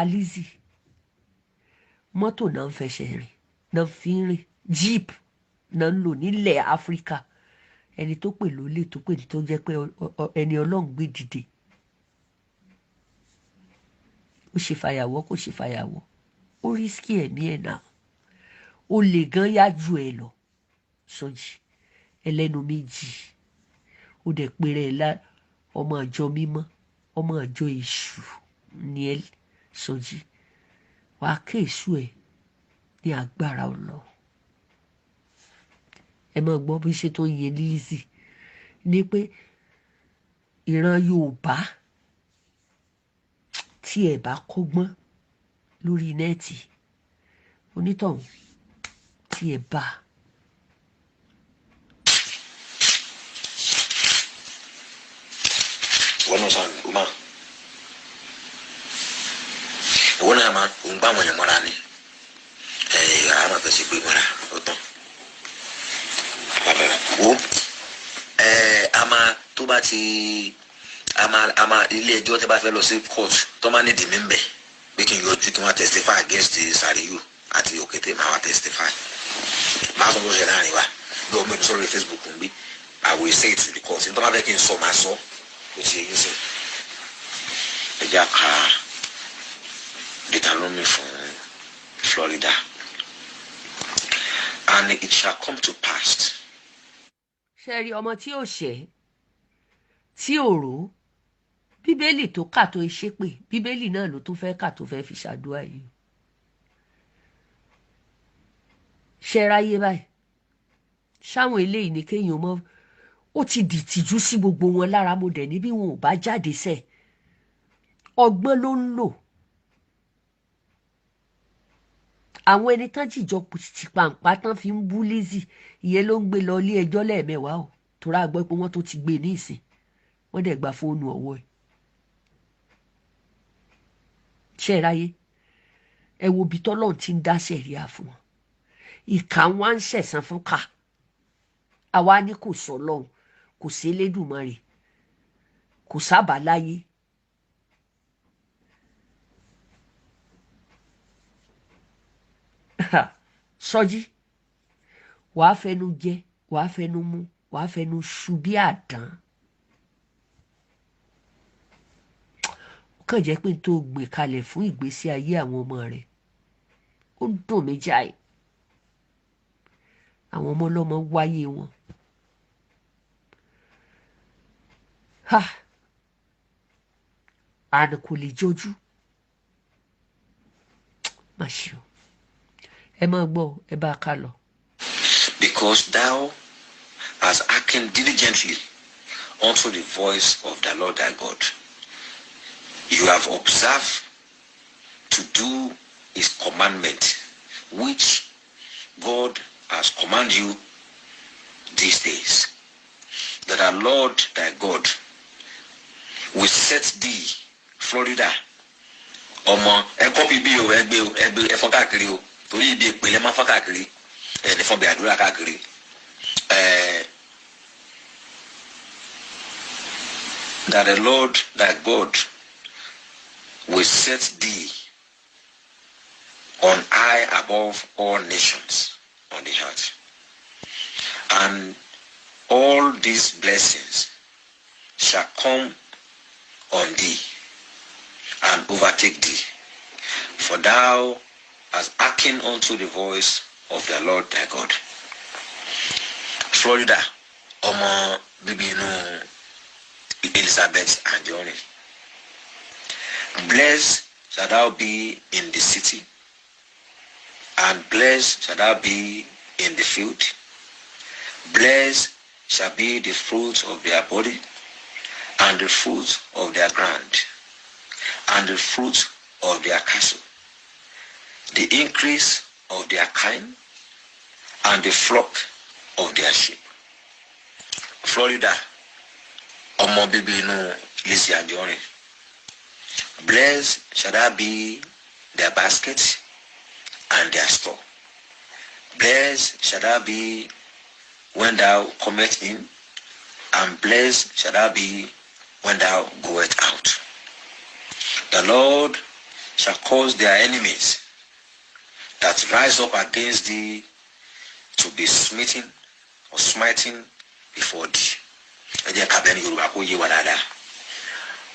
Lizzy mọ́tò náà ń fẹsẹ̀ rìn náà fi ń rìn jeep náà ń lò nílẹ̀ Áfíríkà ẹni tó pè lólè tó pè tó jẹ́ pé ẹni Ọlọ́run gbé dìde ó ṣe fàyàwọ́ kò ṣe fàyàwọ́ ó rísíkì ẹ̀mí ẹ̀ náà ó lè gan yá ju ẹ lọ Soji ẹlẹ́nu méjì ó dẹ̀ pèrè ẹ̀ lá ọmọ àjọ mímọ́ ọmọ àjọ èṣù ní ẹ Soji wàá ké èṣù ẹ ní agbára ọlọ ẹ máa gbọ́ bí ṣe tó ń yẹ Lizzy ní pé ìran Yorùbá tí ẹ bá kọ́gbọ́n lórí nẹ́ẹ̀tì onítọ̀hún tí ẹ bá wọ́n náà sàn ó máa ìwọ́n náà máa ń gbá àwọn èèyàn mọ́ra ni àá máa fẹ́ sí pé mọ́ra ó tán wo a máa tó bá ti a máa ilé ẹjọ́ tẹ́ bá fẹ́ lọ sí court tó máa nídìí mí ń bẹ̀ pé kí n yọjú kí wọ́n testify against Sàríyù àti Òkété máa wá testify máa sọ lóṣèlú láàrin wa bí ọmọ ìbí sọ̀rọ̀ Facebook ń bí I will say it to the court nítorí wọ́n fẹ́ kí n sọ máa sọ ó ti yẹ sí ẹjẹ́ àká Deuteronomy fún Florida and it shall come to pass. ṣe rí ọmọ tí ò ṣẹ̀ tí ò rò bíbélì tó kà tó ṣépè bíbélì náà ló tún fẹ́ kà tó fẹ́ fi ṣàdúrà yìí ṣe ráyé báyìí ṣáwọn eléyìí ni kéèyàn mọ ó ti dìtìjú sí gbogbo wọn lára mo dẹ̀ níbí wọn ò bá jáde sẹ̀ ọgbọ́n ló ń lò àwọn ẹni tán jìjọ ti pàǹpá tán fi ń bú Lizzy ìyẹn ló ń gbé lọ ilé ẹjọ́ lẹ́ẹ̀mẹ́wàá o torí a gbọ́ pé wọ́n tó ti gbé ní ìsìn wọ́n dẹ̀ gba fóònù ọwọ́ ẹ̀ ṣe ráyé ẹ wo ibi tọ́lọ́run ti ń dá sẹ̀ríà fún wọn ìkà wọn ń ṣẹ̀san fún ká àwa ní kò sọ lọ́hùn kò sí Elédùmarè kò sábà láyé Soji wàá fẹnu jẹ wàá fẹnu mú wàá fẹnu ṣu bí àdán ó kàn jẹ́ pé tó gbé kalẹ̀ fún ìgbésí ayé àwọn ọmọ rẹ̀ ó ń dùn mí jáì àwọn ọmọ ọlọ́mọ wáyé wọn àná kò lè jọjú má ṣe o ẹ máa gbọ́ ẹ bá a ká lọ. Because thou hast hearkened diligently unto the voice of the Lord thy God, you have observed to do his commandment, which God has commanded you these days, that the Lord thy God will set thee, Florida, ọmọ ẹ kọ́pì bí o ẹgbẹ́ ẹfọn káàkiri o torí ibi ìpìlẹ̀ máa fọ́n káàkiri ẹ̀ ní fọ́n bí àdúrà káàkiri that the Lord thy God will set thee on high above all nations on the earth, and all these blessings shall come on thee and overtake thee, for thou hast hearkened unto the voice of the Lord thy God. Florida, ọmọ bíbí inú Lizzy Anjorin. Blessed shall thou be in the city, and blessed shall thou be in the field. Blessed shall be the fruit of their body, and the fruit of their ground, and the fruit of their cattle, the increase of their kind, and the flock of their sheep. Florida, ọmọ bíbí inú Lizzy Anjorin. Blessed shall that be their basket and their store. Blessed shall that be when thou comest in, and blessed shall that be when thou goest out. The Lord shall cause their enemies that rise up against thee to be smitten or smiting before thee. Ẹ jẹ́ ká bẹ́ẹ̀ ní Yorùbá kó yé wa dáadáa.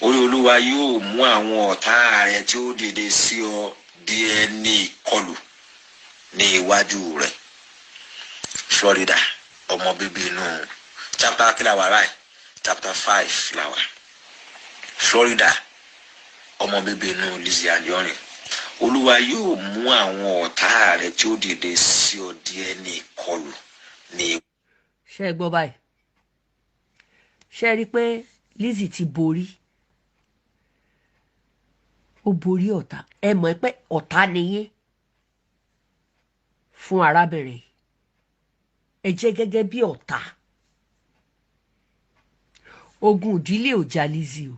Olúwa yóò mú àwọn ọ̀tá rẹ̀ tí ó dìde sí ọ di ẹni ìkọlù ní iwájú rẹ̀. Florida, ọmọ bíbí inú chapter kí la wà báyìí? Chapter 5 la wà. Florida, ọmọ bíbí inú Lizzy Anjorin. Olúwa yóò mú àwọn ọ̀tá rẹ̀ tí ó dìde sí ọ di ẹni ìkọlù ní. Ṣé gbọ́ báyìí? Ṣé rí pé Lizzy ti borí? Ó borí ọ̀tá. Ẹ mọ̀ pé ọ̀tá nìyẹn fún arábìnrin. Ẹ jẹ́ gẹ́gẹ́ bí ọ̀tá. Ogun ìdílé ò jà Lizzy o.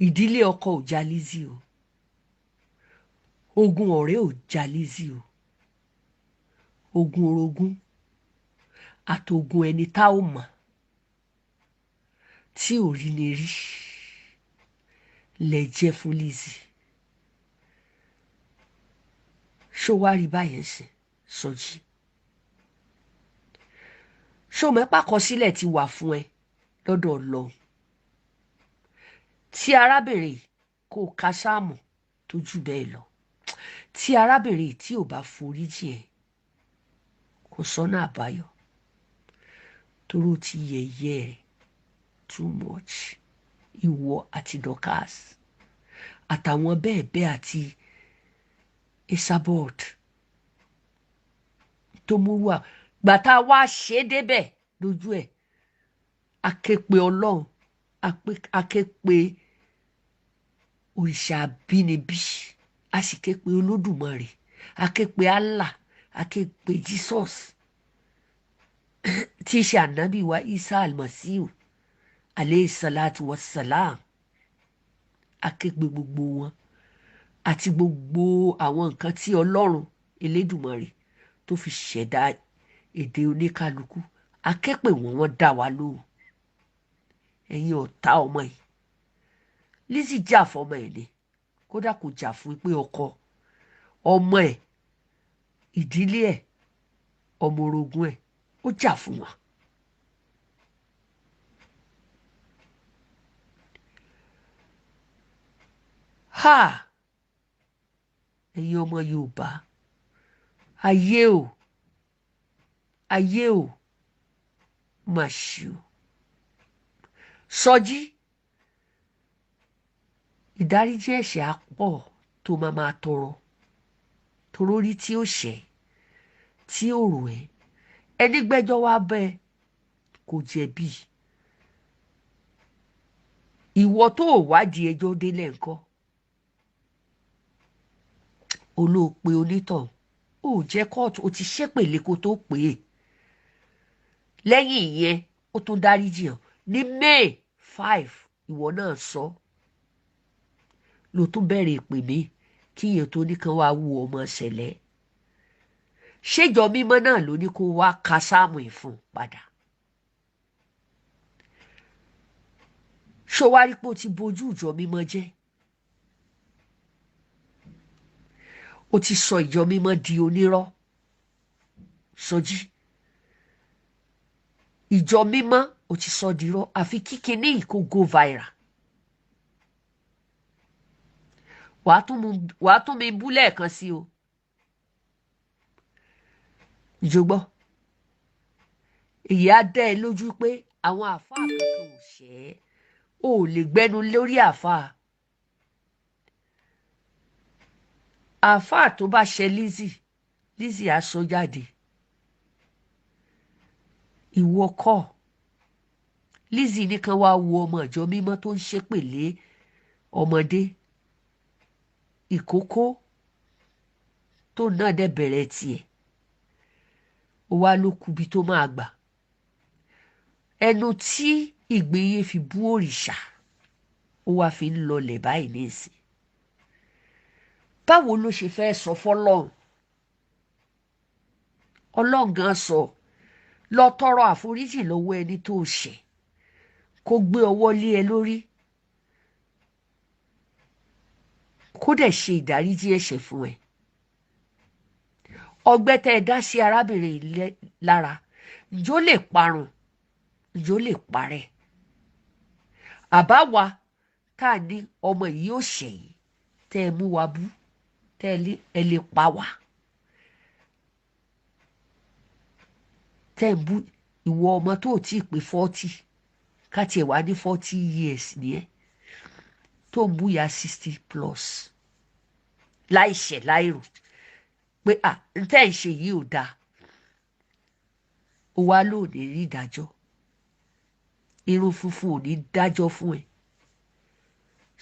Ìdílé ọkọ ò jà Lizzy o. Ogun ọ̀rẹ́ ò jà Lizzy o. Ogun orogún àtògùn ẹni tá ò mọ̀ tí ò rí ni rí lẹ jẹ́ fún Lizzy. Ṣó wá rí báyẹn sìn Soji? Ṣó mẹ́pà kọsílẹ̀ ti wà fún ẹ lọ́dọ̀ Ọlọ́run tí arábìnrin kò ka sáàmù tó jù bẹ́ẹ̀ lọ, tí arábìnrin tí ò bá foríjì ẹ kò sọ́nà àbáyọ torí ó ti yẹ̀yẹ́ ẹ too much. Ìwọ àti Dorcas àtàwọn bẹ́ẹ̀ bẹ́ẹ̀ àti Esabod tó múrú à gbàtà wá ṣe débẹ̀ lójú ẹ̀ aképe Ọlọ́run aképe òrìṣà àbínibí a sì képe Olódùmarè aképe Allah aképe Jesus tí í ṣe ànábì wa Isa almasiu alayhi salatu wassalam aképe gbogbo wọn àti gbogbo àwọn nǹkan tí Ọlọ́run Elédùmarè tó fi ṣẹ̀dá èdè oníkálukú aképe wọn dá wa lóhùn. Ẹ̀yin ọ̀tá ọmọ yìí Lizzy jà fọmọ ẹ̀ ni kódà kò jà fún pé ọkọ ọmọ ẹ̀ ìdílé ẹ̀ ọmọ orogún ẹ̀ ó jà fún wọn. Ha! Ẹ̀yin ọmọ Yorùbá ayé o ayé o mà ṣe o. Soji ìdáríjì ẹ̀ṣẹ̀ á pọ̀ tó máa tọrọ torórí tí ó ṣẹ̀ tí ó rò ẹ́ ẹni gbẹ́jọ́ wá bẹ́ẹ̀ kò jẹ̀bi. Ìwọ tó ò wádìí ẹjọ́ délẹ̀ ńkọ́ olóòpẹ onítàn ó jẹ́ kóòtù ó ti ṣépèlé kó tó pè é. Lẹ́yìn ìyẹn ó tún dáríjì hàn ní May 5 ìwọ náà sọ ló tún bẹ̀rẹ̀ ìpè mí kí èèyàn tó ní kan wá wú ọmọ ṣẹlẹ̀. Ṣéjọ mímọ́ náà ló ní kó wá ka sáàmù ìfún padà. Ṣó wá rí pé ó ti bojú ìjọ mímọ́ jẹ́? Ó ti sọ ìjọ mímọ́ di onírọ́ Soji. Ìjọ mímọ́ ó ti sọ di irọ́ àfi kíkiní kó go viral. Wàá tún mi bú lẹ́ẹ̀kan sí o. Ìjọgbọ́ èyí á dá ẹ lójú pé àwọn àáfàá kankan ò ṣẹ́ ò lè gbẹ́nu lórí àáfàá. Àáfàá tó bá ṣe Lizzy á sọ jáde. Ìwọ kọ́ Lizzy nìkan wá wo ọmọ ìjọ mímọ́ tó ń ṣépèlé ọmọdé ìkókó tó náà dẹ̀ bẹ̀rẹ̀ tiẹ̀ ó wá ló kubi tó máa gbà. Ẹnu tí ìgbéyé fi bú òrìṣà ó wá fi ń lọlẹ̀ báyìí nísìn. Báwo ló ṣe fẹ́ sọ fọ́lọ́run? Ọlọ́run gan sọ lọ tọrọ àforíjì lọ́wọ́ ẹni tó ṣẹ̀ kó gbé ọwọ́ lé ẹ lórí. kó dẹ̀ ṣe ìdáríjì ẹ̀ṣẹ̀ fún ẹ. Ọgbẹ́ tẹ́ ẹ dá sí arábìnrin yìí lára ǹjọ́ lè parun, ǹjọ́ lè parẹ́. Àbá wa tá a ní ọmọ yìí ò ṣẹ̀yìn tẹ́ ẹ mú wa bú, tẹ́ ẹ lè pa wá, tẹ́ ẹ bú ìwọ ọmọ tó tí ì pé 40 káti ẹ̀ wá ní 40 years ni ẹ́ tó ń bú ya 60+ láìṣẹ̀ láìrò pé n tẹ́ ẹ̀ ń ṣe yìí ò dáa, ó wá lóòdì rí ìdájọ́, irun funfun ò ní dájọ́ fún ẹ.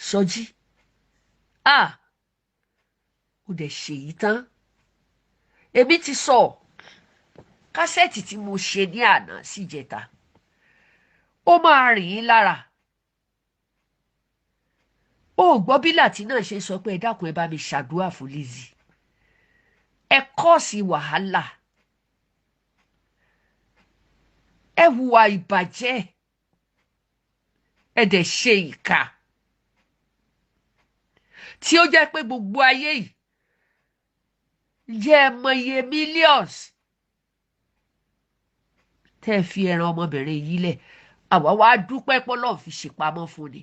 Sọjí ó dẹ̀ ṣèyí tán. Èmi ti sọ kásẹ̀tì tí mo ṣe ní àná síjẹta ó máa rìn yín lára. Ó gbọ́ bí Làtínà ṣe sọ pé ẹ dákun ẹ bá mi ṣàdúrà fún Lizzy, ẹ kọ́ọ̀sì wàhálà, ẹ hùwà ìbàjẹ́, ẹ dẹ̀ ṣe ìkà tí ó jẹ́ pé gbogbo ayé yìí jẹ́ mọye millions tẹ́ ẹ fi ẹran ọmọbìnrin yìí lẹ̀, àwa wá dúpẹ́ pọ́lọ́ fi ṣèpamọ́ fún ni.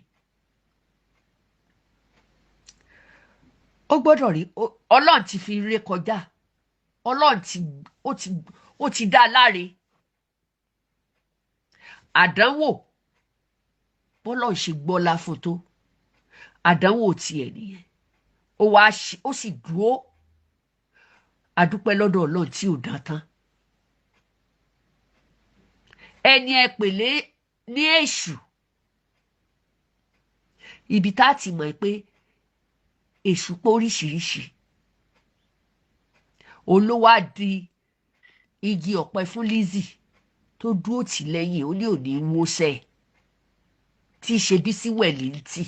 Ó gbọ́dọ̀ rí Ọlọ́run ti fi ré kọjá, Ọlọ́run ó ti dá láre. Àdánwò bọ́lọ̀ ṣe gbọ́lá fún tó, àdánwò tiẹ̀ nìyẹn. Ó sì dúró, adúpẹ́ lọ́dọ̀ Ọlọ́run tí ò dán tán. Ẹni ẹ pèlé ní èṣù, ibi tá a ti mọ̀ pé èṣù pé oríṣiríṣi, olówó di igi ọ̀pẹ fún Lizzy tó dúró tì lẹ́yìn, ó ní òní wọ́sẹ̀ tí í ṣe bí sí wẹ̀lì ń tì.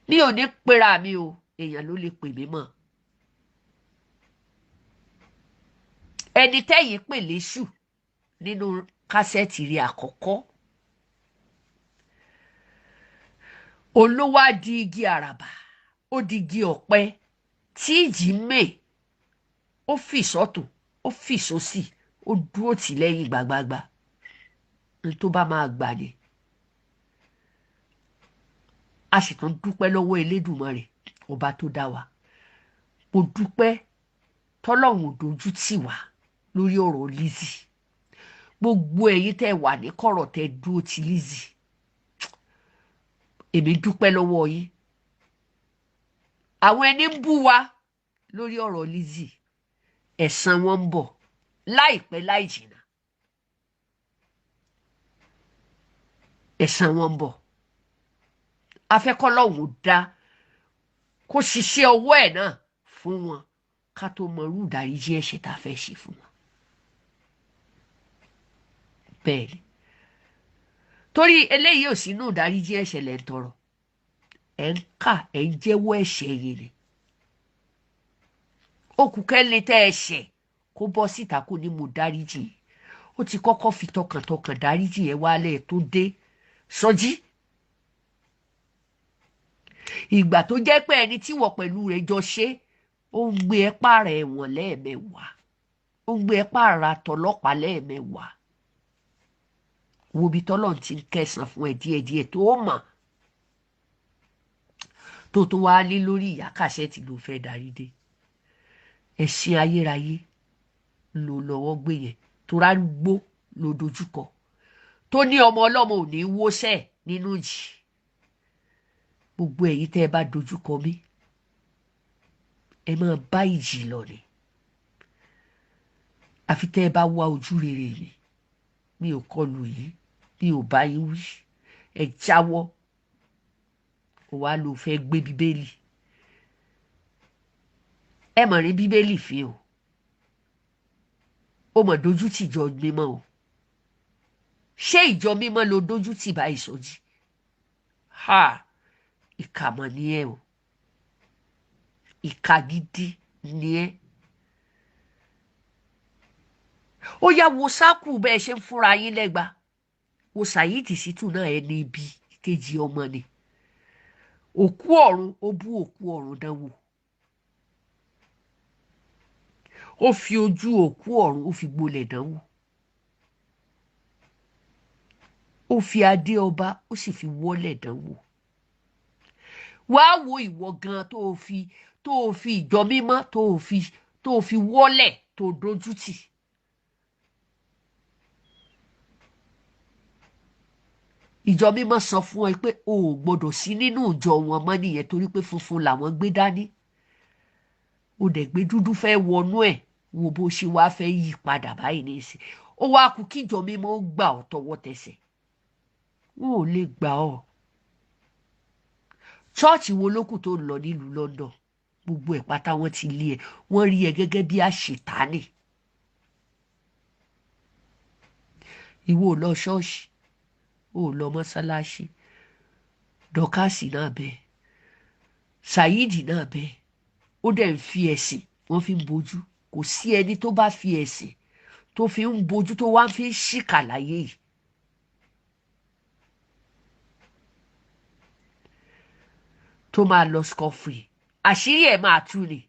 Mi ò ní pera mi o, èèyàn ló lè pè mí mọ́. Ẹni tẹ́yìn pè léṣù nínú kásẹ̀tì rí àkọ́kọ́, olówó di igi àràbà, ó di igi ọ̀pẹ tí ìjì mè, ó fì sọ́tún, ó fì sósì, ó dúró tì lẹ́yìn gbàgbàgbà. Ní tó bá máa gbà ni. A sì tún dúpẹ́ lọ́wọ́ Elédùmarè ọba tó dá wa. Mo dúpẹ́ tọ́lọ́run ò dojú tì wá lórí ọ̀rọ̀ Lizzy. Gbogbo ẹ̀yin tẹ́ wà ní kọ̀rọ̀ tẹ́ dúró ti Lizzy, èmi dúpẹ́ lọ́wọ́ yín. Àwọn ẹni ń bú wa lórí ọ̀rọ̀ Lizzy, ẹ̀san wọn ń bọ̀ láìpẹ́ láì jìnnà. Ẹ̀san wọn ń bọ̀. Afẹ́kọ́lọ́hún dá kó ṣiṣẹ́ ọwọ́ ẹ̀ náà fún wọn ká tó mọ irú ìdáríjì ẹ̀ṣẹ̀ tá a fẹ́ ṣe fún wọn. Bẹ́ẹ̀ ni, torí eléyìí ò sínú ìdáríjì ẹ̀ṣẹ̀ lẹ́ ń tọrọ, ẹ̀ ń kà, ẹ̀ ń jẹ́wọ́ ẹ̀ṣẹ̀ yìí ni. Òkùnkẹ́ lè tẹ́ ẹ̀ṣẹ̀ kó bọ́ síta kó ní mo dáríjì, ó ti kọ́kọ́ fi tọkàntọkàn dáríjì ẹ̀ wálẹ̀ tó dé. Sọjí, ìgbà tó jẹ́ pé ẹni tí wọ̀ pẹ̀lú rẹ̀ jọ ṣe, ó ń gbé ẹ pààrà ẹ̀wọ̀n lẹ́ẹ̀mẹwàá, ó ń gbé ẹ pààrà tọlọ́pàá lẹ́ẹ̀mẹwàá. Wo bí tọ́lọ́run ti ń kẹsàn fún ẹ díẹ̀díẹ̀ tó mọ̀ tó wá ní lórí ìyá kàṣẹ́tì ló fẹ́ darí dé. Ẹ̀sìn ayérayé ló lọ́wọ́ gbé yẹn tó rárúgbó ló dojúkọ tó ní ọmọ ọlọ́mọ ò ní wóṣẹ́ nínú jì. Gbogbo ẹ̀yin tẹ́ ẹ bá dojúkọ mí, ẹ máa bá ìjì lọ ni. Àfi tẹ́ ẹ bá wá ojú rere mi, mi ò kọlù yín, mi ò bá yín wí, ẹ jáwọ́. Ó wá ló fẹ́ gbé bíbélì, ẹ mọ̀ rí bíbélì fi o, ó mọ̀ dojú tì ìjọ mímọ́ o. Ṣé ìjọ mímọ́ ló dojú tì báyìí Sọjí? Ìkà mọ̀ ni ẹ o, ìkà gidi ni ẹ. Ó yá wo sáàkù bẹ́ẹ̀ ṣe ń fúnra yín lẹ́gba, wo Saheed Shittu náà ẹni ibi kejì ọmọ ni. òkú ọ̀run ó bú òkú ọ̀run dánwò ó fi ojú òkú ọ̀run ó fi gbolẹ̀ dánwò ó fi adé ọba ó sì fi wọ́lẹ̀ dánwò wá wo ìwọ gan tó o fi ìjọ mímọ́ tó o fi wọ́lẹ̀ tó dojú tì ìjọ mímọ́ sọ fún ẹ pé o ò gbọdọ̀ sí nínú ìjọ wọn mọ́ nìyẹn torí pé funfun làwọn gbé dání o dẹ̀ gbé dúdú fẹ́ wọnú ẹ̀ wo bó ṣe wá fẹ́ yí padà báyìí nísìn ó wá kú kí ìjọ mímọ́ ó gbà ọ́ tọwọ́ tẹsẹ̀ wọn ò lè gbà ọ́ ṣọ́ọ̀ṣì wo lókù tó ń lọ nílùú London gbogbo ẹ̀ pátá wọ́n ti lé ẹ wọ́n rí ẹ gẹ́gẹ́ bí àṣetánì ìwọ ò lọ ṣọ́ọ̀ṣì ò lọ mọ́sálásí dọ́kásì náà bẹ́ẹ̀ ṣáídì náà bẹ́ẹ̀ ó dẹ̀ ń fi ẹ̀sìn wọ́n fi ń bojú kò sí ẹni tó bá fi ẹ̀sìn tó fi ń bojú tó wá fi ń ṣìkà láyé yìí tó máa lọ scot-free àṣírí ẹ̀ máa tú ni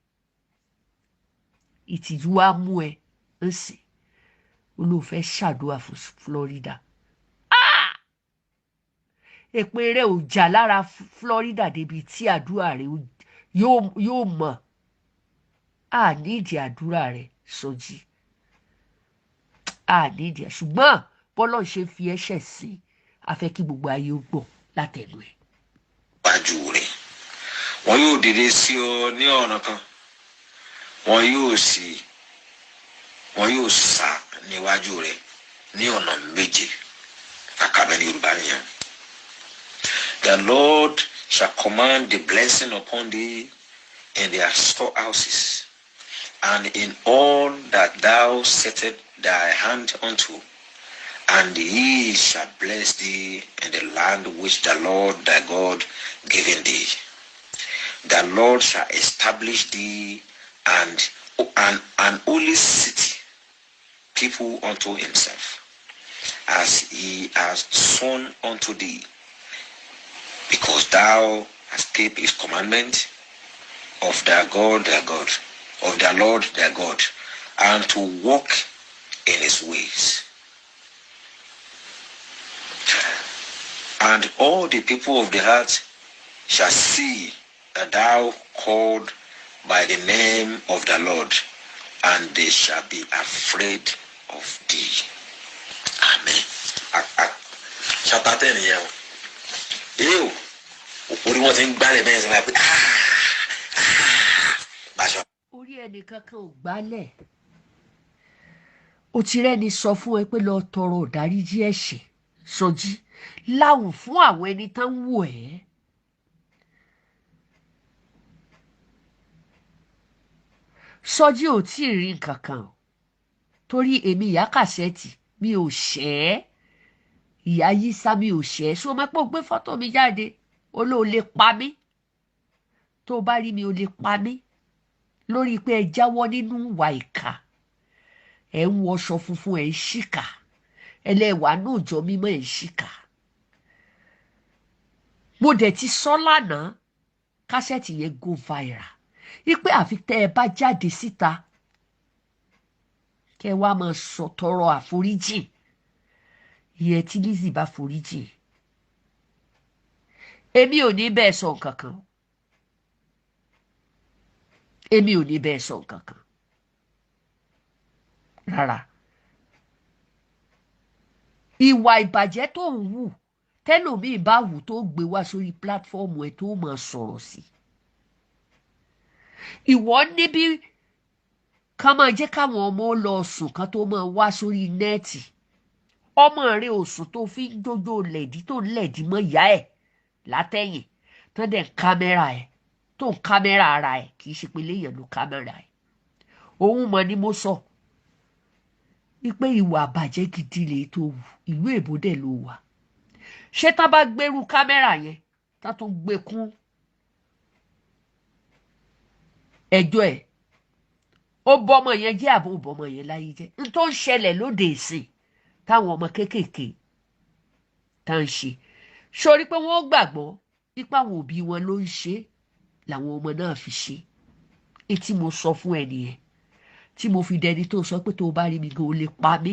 ìtìjú wa mú ẹ ń sìn olóòfẹ́ ṣàdúrà fún Florida èpè rẹ ò jà lára Florida débi tí àdúrà rẹ yóò mọ̀ á nídìí àdúrà rẹ Soji á nídìí ẹ ṣùgbọ́n bọ́lọ̀ ṣe fi ẹ̀ṣẹ̀ sí afẹ́ kí gbogbo ayé ó gbọ́ látẹnu ẹ̀. wájú rẹ̀ wọn yóò dìde sí ọ ní ọ̀nà kan wọn yóò sá níwájú rẹ̀ ní ọ̀nà méje àkàbẹ́ ní Yorùbá nìyẹn. The Lord shall command the blessing upon thee in their storehouses, and in all that thou settest thy hand unto, and he shall bless thee in the land which the Lord thy God giveth thee. The Lord shall establish thee and an holy city, people unto himself, as he has sworn unto thee, because thou hast kept his commandment of thy God, of the Lord thy God, and to walk in his ways. And all the people of the earth shall see that thou called by the name of the Lord, and they shall be afraid of thee. Amen. Chapter 10 here. Ew. Orí wọn ti ń gbálẹ̀ bẹ́ẹ̀ sọ pé báṣọ. Orí ẹnìkan kan ò gbálẹ̀ ó ti rẹ́ni sọ fún ẹ pé lọ tọrọ ìdáríjì ẹ̀ṣẹ̀ Soji láwùn fún àwọn ẹni tán ń wò ẹ́. Soji ò tí ì rí nǹkan kan torí èmi ìyá kàṣẹ́ẹ̀tì mi ò ṣẹ́ ìyá yísà mi ò ṣẹ́ ṣó máa pọ̀ gbé fọ́tò mi jáde olóò lè pa mí tó bá rí mi ò lè pa mí lórí pé ẹ jáwọ́ nínú ìwà ìkà ẹ ń wọṣọ funfun ẹ ń ṣìkà ẹlẹ́wàá náà jọ mímọ́ ẹ ń ṣìkà. Mo dẹ̀ ti sọ lánàá kásẹ̀tì yẹn go viral wípé àfi tẹ́ ẹ bá jáde síta kẹ́ wá máa sọ tọrọ àforíjì ìyẹn tí Lizzy bá foríjì èmi ò ní bẹ́ẹ̀ sọ nǹkan kan èmi ò ní bẹ́ẹ̀ sọ nǹkan kan rárá. Ìwà ìbàjẹ́ tó ń wù tẹ́lòmíì bá wù tó gbé wá sórí pílátífọ́ọ̀mù ẹ̀ tó máa sọ̀rọ̀ sí. Ìwọ níbi ká máa jẹ́ káwọn ọmọ lọ sùn kan tó máa wá sórí nẹ́ẹ̀tì ọmọ rẹ̀ ò sùn tó fi ń jójó lẹ̀dí tó ń lẹ̀dí mọ́ ìyá ẹ̀ látẹ̀yìn tó dẹ̀ ń kámẹ́rà ẹ̀ tó ń kámẹ́rà ara ẹ̀ kì í ṣe pé léèyàn ló kámẹ́rà ẹ̀ òun mọ̀ ni mo sọ wípé ìwà àbàjẹ́ gidi lè tó wù ìlú èbó dẹ̀ ló wà ṣé tá bá gbérú kámẹ́rà yẹn tá tún gbé kún ẹjọ́ ẹ̀ ó bọ́mọ yẹn jẹ́ àbò bọ́mọ yẹn láyé jẹ́ n tó ń ṣẹlẹ̀ lóde ìsìn táwọn ọmọ kéékèèké tá ń ṣe sórí pé wọ́n gbàgbọ́ ipa àwọn òbí wọn ló ń ṣe làwọn ọmọ náà fi ṣe etí mo sọ fún ẹ nìyẹn tí mo fi dẹni tó sọ pé tó bá rí mi gan o lè pa mí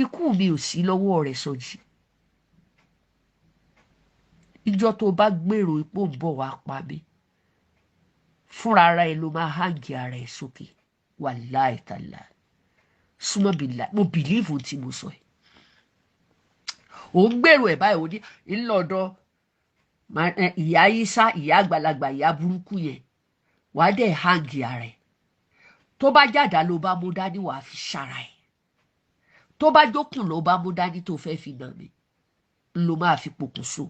ikú mi ò sí lọ́wọ́ rẹ̀ Sọjí ìjọ tó bá gbèrò ipò ń bọ̀ wá pa mí fúnra ara ẹ ló máa hàǹgì ara ẹ sókè wàláì tàlà súnmọ́ bìlà mo bìlíìfù tí mo sọ ẹ ò ń gbèrò ẹ báyìí ò ní ńlọdọ ìyá Ìsá ìyá àgbàlagbà ìyá burúkú yẹn wàá dẹ̀ hàǹgì ara ẹ tó bá jàdá ló bá mú dání wàá fi ṣara ẹ tó bá jókùn ló bá mú dání tó fẹ́ fi nà mí ló máa fi pokùnso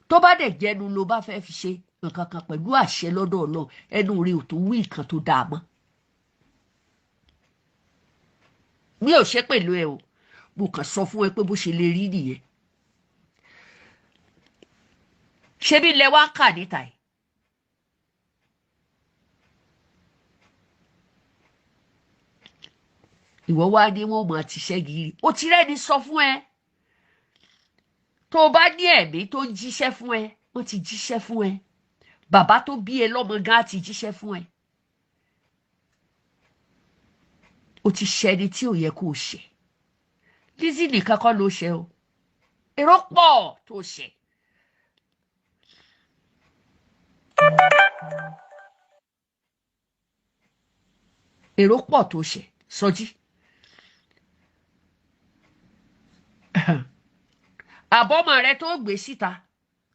tó bá dẹ̀ jẹ́nu ló bá fẹ́ fi ṣe nǹkan kan pẹ̀lú àṣẹ lọ́dọ̀ Ọlọ́run ẹnu rẹ̀ ò tó wí nǹkan tó dáa mọ́ mi ò ṣe pẹ̀lú ẹ o mo kàn sọ fún ẹ pé bó ṣe lè rí nìyẹn ṣé bí ilẹ̀ wá kà níta ẹ̀ ìwọ wá ní wọn mọ àtiṣẹ́ gírí ó ti rẹ́ni sọ fún ẹ tó o bá ní ẹ̀mí tó ń jíṣẹ́ fún ẹ wọ́n ti jíṣẹ́ fún ẹ bàbá tó bí ẹ lọ́mọ gan ti jíṣẹ́ fún ẹ o ti ṣẹni tí ò yẹ kó o ṣe Lizzy nìkan kọ́ ló ṣe o èrò pọ̀ tó ṣe. èrò pọ̀ tó ṣe Sọjí àbọ̀mọ̀ rẹ tó gbé síta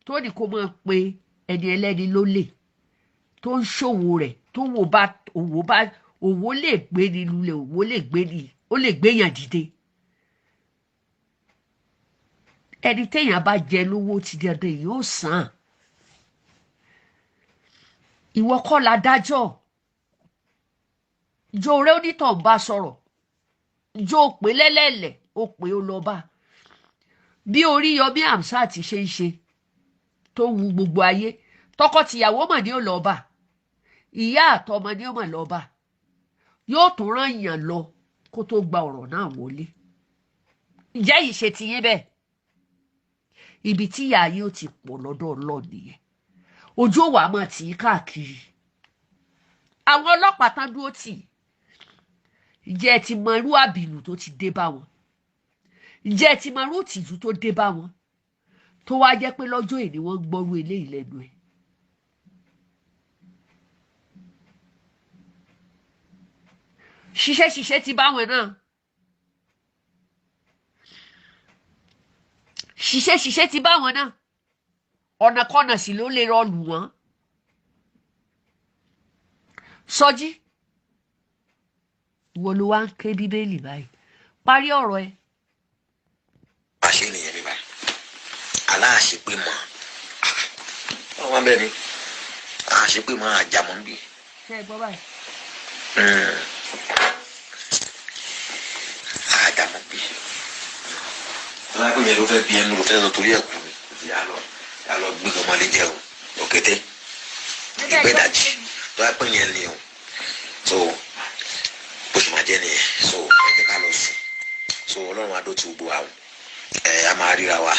tó ní kó máa pe ẹni ẹlẹ́ni lólè tó ń ṣòwò rẹ̀ tó òwò lè gbé ni lulẹ̀ òwò lè gbé ni ó lè gbéyàn dìde ẹni téèyàn bá jẹ lówó ti dandan yóò san ìwọ kọ́ la dájọ́ ìjọ rẹ onítàn bá sọ̀rọ̀ ìjọ òpè lẹ́lẹ́lẹ̀ ó pè ó lọ bá bí Oríyọmí Hamzat ṣe ń ṣe tó wu gbogbo ayé tọkọtìyàwó mà ní ó lọ bá ìyá àtọmọ ní ó mà lọ bá yóò tún rán yàn lọ kó tó gba ọ̀rọ̀ náà wọlé ǹjẹ́ yìí ṣe ti yín bẹ́ẹ̀ ibi tí ìyá yín ó ti pọ̀ lọ́dọ̀ Ọlọ́run nìyẹn ojú òwà máa tì í káàkiri àwọn ọlọ́pàá tán dúró tì í ǹjẹ́ ẹ ti mọ irú àbìlù tó ti dé bá wọn ǹjẹ́ ẹ ti mọ irú ìtìjú tó dé bá wọn tó wá jẹ́ pé lọ́jọ́ èní wọ́n gbọ́rú eléyìí lẹ́nu ẹ̀ ṣiṣẹ́ ti bá wọn náà ṣiṣẹ́ ti bá wọn náà ọ̀nàkọ́nà sì ló lè rọlù wọ́n Sọjí ìwọ ló wá ń ké bíbélì báyìí parí ọ̀rọ̀ ẹ. àṣé nìyẹn bí báyìí aláàṣepé mọ wọn bẹ ni àṣepé mọ àjàmọ bí. ṣé ẹ gbọ́ báyìí. àjàmọ bí. alágbèyẹ ló fẹ́ bí ẹnu ló fẹ́ lọ torí ẹ̀ kú ni yà lọ gbé ọmọlé jẹ o òkété ìgbẹ́dàjì tó wá pín yẹn ni o so bó ṣe máa jẹ́ nìyẹn so ẹ jẹ́ ká lọ sùn so Ọlọ́run adó ti gbogbo àwọn a máa ríra wa.